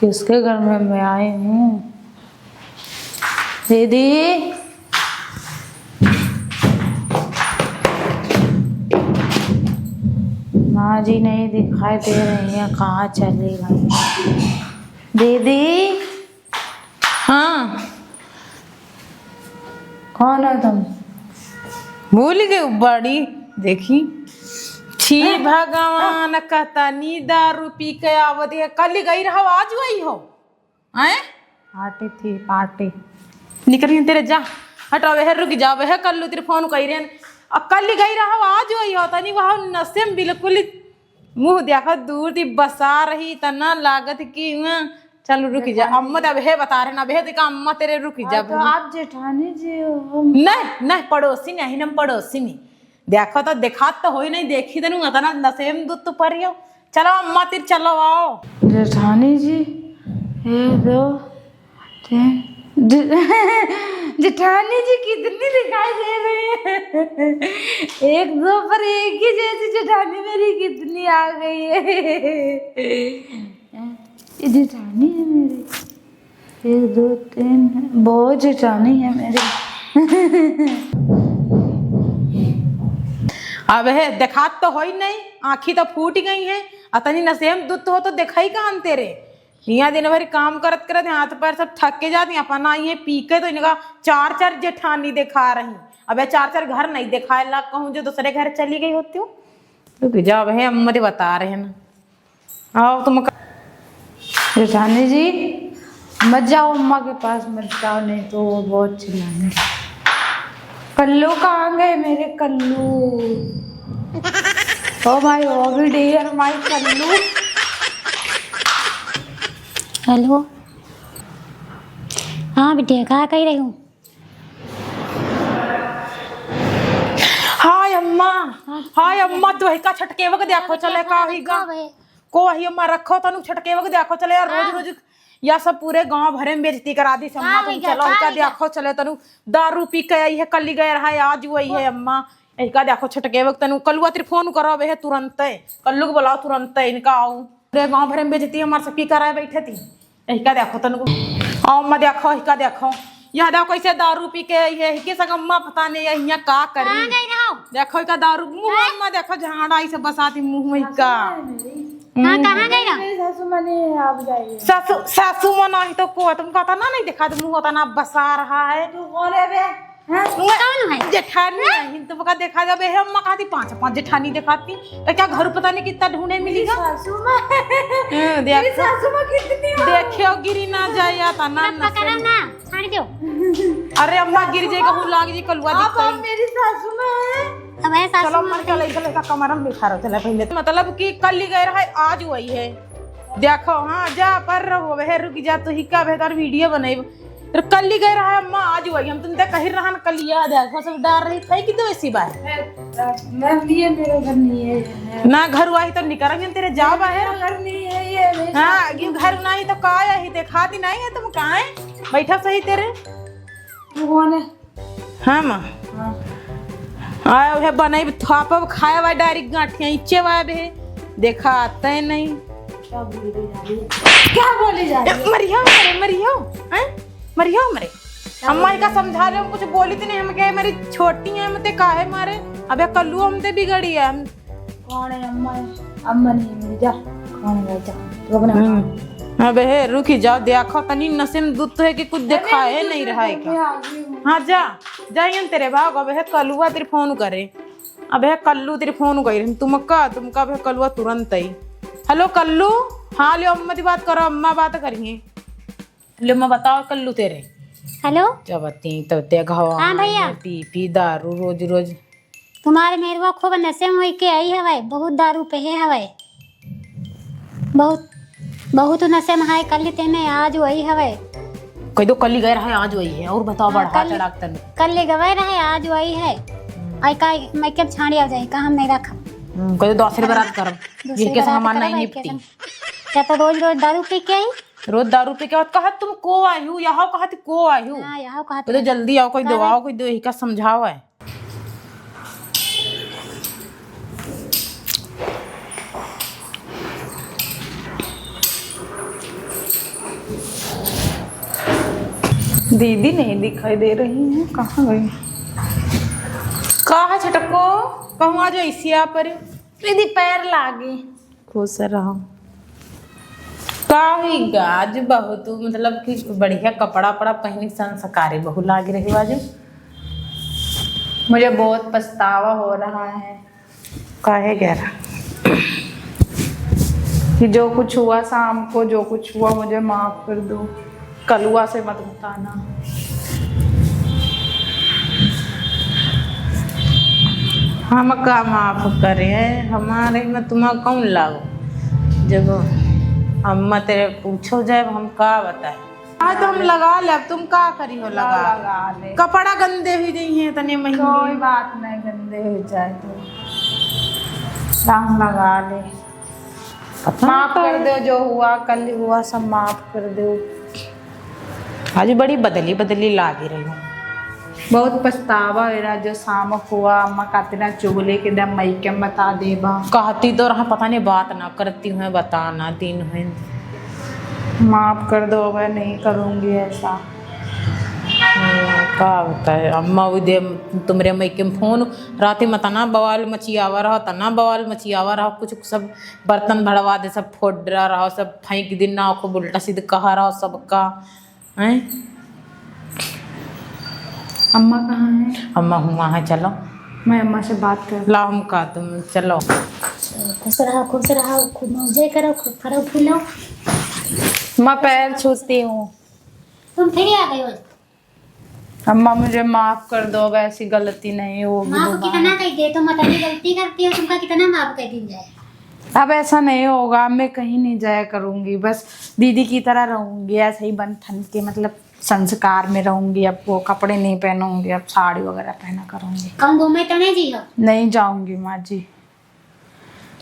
किसके घर में मैं आई हूँ? दीदी, माँ जी नहीं दिखाई दे रही है, कहाँ चली गई? दीदी, हाँ, कौन है तुम? भूल गई बड़ी। देखी छी भगवान कहता नी दारू पी के आवत है। कल गई रहो आज वही हो हैं? पार्टी थी पार्टी। निकल रही तेरे जा हटा वह रुक जा वह कल तेरे फोन कही रहे कल गई रहो आज वही हो तनी वह नशे में बिल्कुल मुंह देखा दूर थी बसा रही तना लागत की चल रुक जा। अम्मा अब है बता रहे ना बेहद अम्मा तेरे रुक जा। तो आप जेठानी जी हो? नहीं नहीं पड़ोसी नहीं हम पड़ोसी नहीं। देखो तो देखा तो हो ही नहीं देखी तो नहीं ना नशे में दूध तो पर हो। चलो अम्मा तिर चलो आओ। जेठानी जी, एक दो तीन। जेठानी जी कितनी दिखाई दे रही है? एक दो पर एक ही जैसी जेठानी मेरी कितनी आ गई है। ये जेठानी है मेरी। एक दो तीन, बहुत जेठानी है मेरी। अब है देखा तो हो ही नहीं आँखी तो फूट गई है। अतनी नशे में दूध हो तो देखा ही कहाँ तेरे यहाँ दिन भर काम करत करत हाथ पैर सब थक के जाती अपन आई है पी के तो इनका चार चार जेठानी दिखा रही। अब चार चार घर नहीं दिखाए ला कहूँ जो दूसरे घर चली गई होती हो तो जब है अम्मा दे बता रहे हैं ना। आओ तुम जेठानी जी मत जाओ अम्मा के पास, मत जाओ नहीं तो वो बहुत चिल्लाएंगे। कल्लू कहाँ गए मेरे Kallu? Oh my hobby dear my Kallu. Hello, हाँ बिटिया कहाँ कही रही हूँ? हाय अम्मा, हाय अम्मा तो का छटके वक्त देखो चले का होगा को वही अम्मा रखो तनु छटके वक्त देखो चले यार रोज रोज या सब पूरे गांव भरे में बेइज्जती करा दी अम्मा। तुम चलो का देखो चले तनु दारू पी के आई है कल गए रहा है आज वही है अम्मा। इनका देखो छटके वक्त तनु कलुआ तेरे फोन करो वे तुरंत कल्लू को बुलाओ तुरंत इनका आओ पूरे गांव भरे में बेइज्जती हमारे सब की कराए बैठे थी। इनका देखो तनु आओ अम्मा देखो इनका देखो यह देखो कैसे दारू पी के ये के संग अम्मा पता नहीं यहाँ का करी। देखो का दारू मुंह अम्मा देखो झाड़ा से बसाती मुंह में का। हाँ कहाँ गई ना? सासू मने आप जाइए। सासू मना ही तो को तुम कहता ना नहीं दिखा मुंह होता ना बसा रहा है। तू कौन है बे? कौन है? जेठानी नहीं तो का देखा जब है अम्मा कहती पांच पांच जेठानी दिखाती तो क्या घर पता नहीं कितना ढूंढे मिलेगा। सासू माँ, देखो सासू माँ कितनी हो? देखियो गिरी ना जाए या तना पकड़ो ना, छाड़ दो। अरे अम्मा गिर जाएगा वो लाग जी कलुआ आप मेरी सासू माँ हैं? अब है सासू चलो मर चले चले का कमर में बिठा रहो चले पहले मतलब कि कल ही गए रहा है आज वही है। देखो हाँ जा पर रहो वह रुक जा तो ही का बेहतर वीडियो बनाई तो कल ही गए रहा है अम्मा आज वही हम तुमसे कही रहा ना कल याद है सब डाल रही थी कि तो ऐसी बात मैं ये मेरा घर नहीं है ना घर आई तो निकल तेरे जाओ बाहर घर नहीं है ये। हाँ घर नहीं तो का ही देखा दी नहीं है तुम कहाँ है बैठा सही तेरे कौन है? हाँ माँ आया है बनाई थाप खाया हुआ डायरेक्ट गांठियां इच्चे हुआ है देखा आता है नहीं क्या बोली जा रही है? मरियो मरे मरियो हैं मरियो मरे अम्मा का समझा रहे हम कुछ बोली थी नहीं हम कहे मेरी छोटी है हमते काहे मारे अबे कल्लू हमते बिगड़ी है हम। कौन है अम्मा? अम्मा नहीं मेरी जा। कौन है? जा तो अपना अबे हे रुकी जाओ देखो तनी नशे में दूध तो है कि कुछ देखा है नहीं रहा है क्या। हाँ जा जाइए तेरे भाग अब है कलुआ तेरे फोन करे अब है कल्लू तेरे फोन करे तुमका अब है कलुआ तुरंत ही। हेलो कल्लू, हाँ लो अम्मा की बात करो अम्मा बात करिए। लो मैं बताओ कल्लू तेरे हेलो जबती तो ते घाव हाँ भैया पी दारू रोज रोज तुम्हारे मेरवा खूब नशे में के आई हवाई बहुत दारू पे है हवाई बहुत बहुत नशे में है कल तेने आज वही हवाई कह दो कल ही गए रहा है आज वही है और बताओ बढ़ा चढ़ा तन कल गए रहे आज वही है आई का मैं क्या छाड़ी आ जाए का हम नहीं रखा कह दो दूसरी बारात करब जिनके से हमार नहीं निपटी क्या तो रोज रोज दारू पी के आई रोज दारू पी के कहा तुम को आई हूँ यहाँ कहा को आई हूँ हाँ यहाँ कहा तो जल्दी आओ कोई दवाओ कोई दो का समझाओ है। दीदी नहीं दिखाई दे रही है, कहाँ गई? कहाँ है छटको? कहूँ आज ऐसिया पर दीदी पैर लागे। खुश रहो। काही गाज बहुत मतलब कि बढ़िया कपड़ा पड़ा पहनी संस्कारी बहु लाग रही बाजू। मुझे बहुत पछतावा हो रहा है काहे गहरा कि जो कुछ हुआ शाम को, जो कुछ हुआ मुझे माफ कर दो। कलुआ से मत बताना। हम का माफ करे हमारे में तुम्हें कौन लागो जब अम्मा तेरे पूछो जाए हम का बताए। हाँ तो हम लगा ले, अब तुम का करी हो? लगा ले। कपड़ा गंदे भी नहीं है तने महंगे। कोई बात नहीं, गंदे हो जाए तो राम लगा ले। माफ कर दो, जो हुआ कल हुआ सब माफ कर दो। आज बड़ी बदली बदली लागी रही हूँ। बहुत पछतावा हो रहा जो शाम हुआ। अम्मा कहते ना चुगले के दम मई के बता देबा। कहती तो रहा पता नहीं बात ना करती हूँ बताना दिन है। माफ कर दो, मैं नहीं करूँगी ऐसा। का होता है अम्मा वो दे तुमरे मई के फोन रात में तना बवाल मचियावा रहा, तना बवाल मचियावा रहा। कुछ सब बर्तन भड़वा दे, सब फोड़ रहा, सब फेंक दिन ना को उल्टा सीधा कहा रहा सबका हैं। अम्मा कहाँ है? अम्मा हूँ वहाँ चलो, मैं अम्मा से बात कर। ला हम का तुम चलो। खुश रहो, खूब मौजे करो, खूब फरो फूलो। मैं पैर छूती हूँ। तुम फिर आ गए हो? अम्मा मुझे माफ कर दो, वैसी गलती नहीं होगी माँ को दोबारा। कितना कह दे, तुम अतनी गलती करती हो, तुमका कितना माफ कर दी जाए। अब ऐसा नहीं होगा, मैं कहीं नहीं जाया करूँगी, बस दीदी की तरह रहूँगी। ऐसे ही बन ठन के मतलब संस्कार में रहूँगी। अब वो कपड़े नहीं पहनूंगी, अब साड़ी वगैरह पहना करूँगी। कौन घूमे तो नहीं जी हो? नहीं जाऊँगी माँ जी।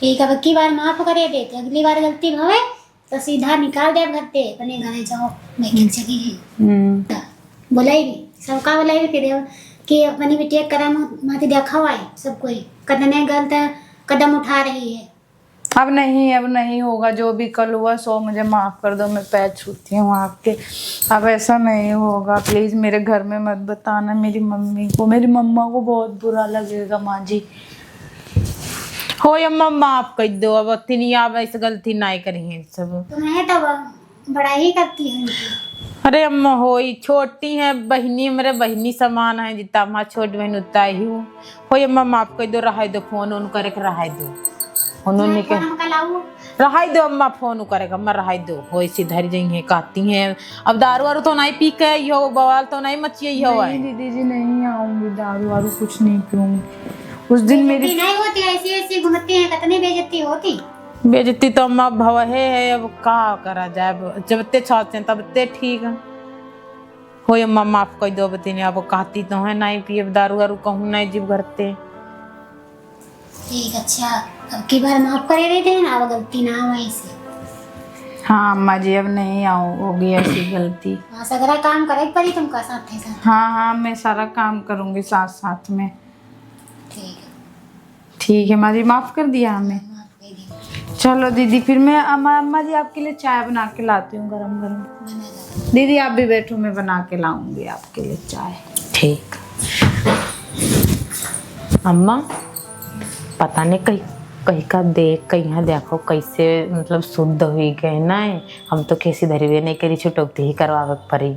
ठीक है, अब की बार माफ करे देते, अगली बार गलती भवे तो सीधा निकाल दे घरते, अपने घरे जाओ। मैं चली गई बोलाई भी सबका बोलाई भी कि अपनी बेटी कदम माती देखा हुआ है सब कोई कदने गलत कदम उठा रही है। अब नहीं होगा। जो भी कल हुआ सो मुझे माफ़ कर दो। मैं पैर छूती हूँ आपके। अब ऐसा नहीं होगा, प्लीज़ मेरे घर में मत बताना मेरी मम्मी को। मेरी मम्मा को बहुत बुरा लगेगा माँ जी। हो अम्मा माफ कर दो, अब इतनी आप ऐसे गलती नहीं करेंगे सब। तुम्हें तो बड़ा ही करती है। अरे अम्मा हो छोटी है बहनी, मेरे बहनी समान है, जितना हमारा छोटी बहन उतना ही हूँ। हो अम्मा माफ कर दो, रहा दो फोन उन करे रहा दो उन्होंने के रहा दो अम्मा फोन करेगा अम्मा रहा दो। हो इसी धर जाइए कहती हैं। अब दारू वारू तो नहीं पी के हो, बवाल तो नहीं मचिए हो। नहीं दीदी जी नहीं आऊंगी, दारू वारू कुछ नहीं पीऊंगी। उस दिन मेरी नहीं होती, ऐसी ऐसी घूमती है, कितनी बेइज्जती होती। बेइज्जती तो अम्मा भवे है, अब का करा जाए। जब ते छाते तब ते ठीक है। हो अम्मा माफ कर दो बती अब कहती तो है नहीं पिए दारू वारू कहूँ नहीं जीव करते। ठीक, अच्छा अब की बार माफ करे देते हैं ना, अब गलती ना हो ऐसे। हाँ अम्मा जी अब नहीं होगी ऐसी गलती। हाँ सगरा काम करे पड़ी तुमका साथ है साथ। हाँ मैं सारा काम करूँगी साथ साथ में। ठीक है माँ जी, माफ़ कर दिया हमें। चलो दीदी फिर मैं अम्मा जी आपके लिए चाय बना के लाती हूँ गरम गरम। दीदी आप भी बैठो, मैं बना के लाऊंगी आपके लिए चाय। ठीक। अम्मा पता नहीं कहीं कहीं का देख कहीं देखो कैसे मतलब शुद्ध हुई गए ना। हम तो कैसी धरी हुई नहीं करी, छुटौती ही करवावे पड़ी।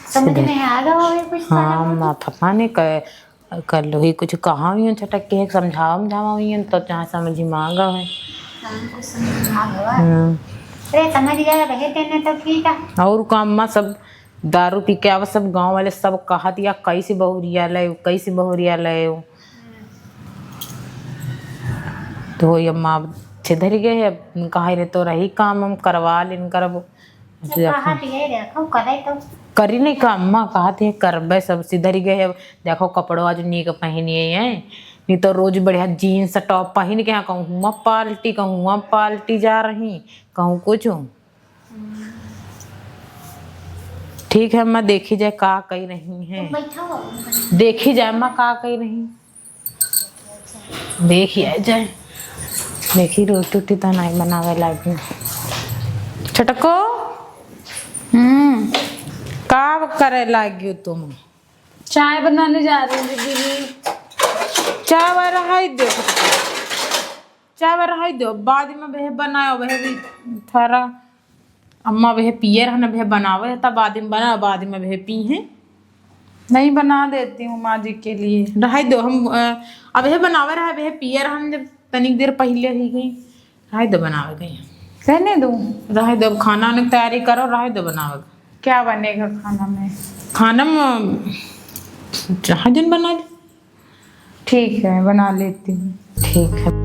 समझ में आ गया कुछ? हाँ माँ पता नहीं कर लो ही कुछ कहा हुई छटक के समझावा हुई तो जहाँ समझ में आ गया है। अरे समझ गया रहे देने तो ठीक है। और का अम्मा सब दारू पी के आवा, सब गांव वाले सब कहा दिया कैसी बहुरिया ले कैसी बहुरिया ले। तो अम्मा छिधर गए है, कहा रे तो रही काम हम करवा लेन करब करी नहीं का अम्मा कहा थे करबे सब सिधर गए है। देखो कपड़ो आज नीक पहनिए हैं, नहीं तो रोज बढ़िया जीन्स टॉप पहन के कहूँ पाल्टी जा रही कहूँ कुछ। ठीक है अम्मा देखी जाए का कही रही है, देखी जाए अम्मा का कही रही, देखी जाए। देखी रोटी रोटी तो नहीं बनावे लगी। छटको का करे लागी तुम? चाय बनाने जा रही हूँ दीदी। चाय रहाई दो, चाय रहाई दो, बाद में वह बनाओ, वह भी थारा अम्मा वह पिए रहना, वह बनावे तब बाद में बना, बाद में वह पी है। नहीं बना देती हूँ माँ जी के लिए। रहाई दो, हम अब वह बनावे रहा, वह पिए रहन जब तनिक देर पहले ही गई, रहाई दो बनावे गई। कहने दूँ? रहाई दो, खाना ने तैयारी करो, रहाई दो बनावे। क्या बनेगा खाना में? खाना में जहाँ जन बना ले। ठीक है, बना लेती हूँ। ठीक है।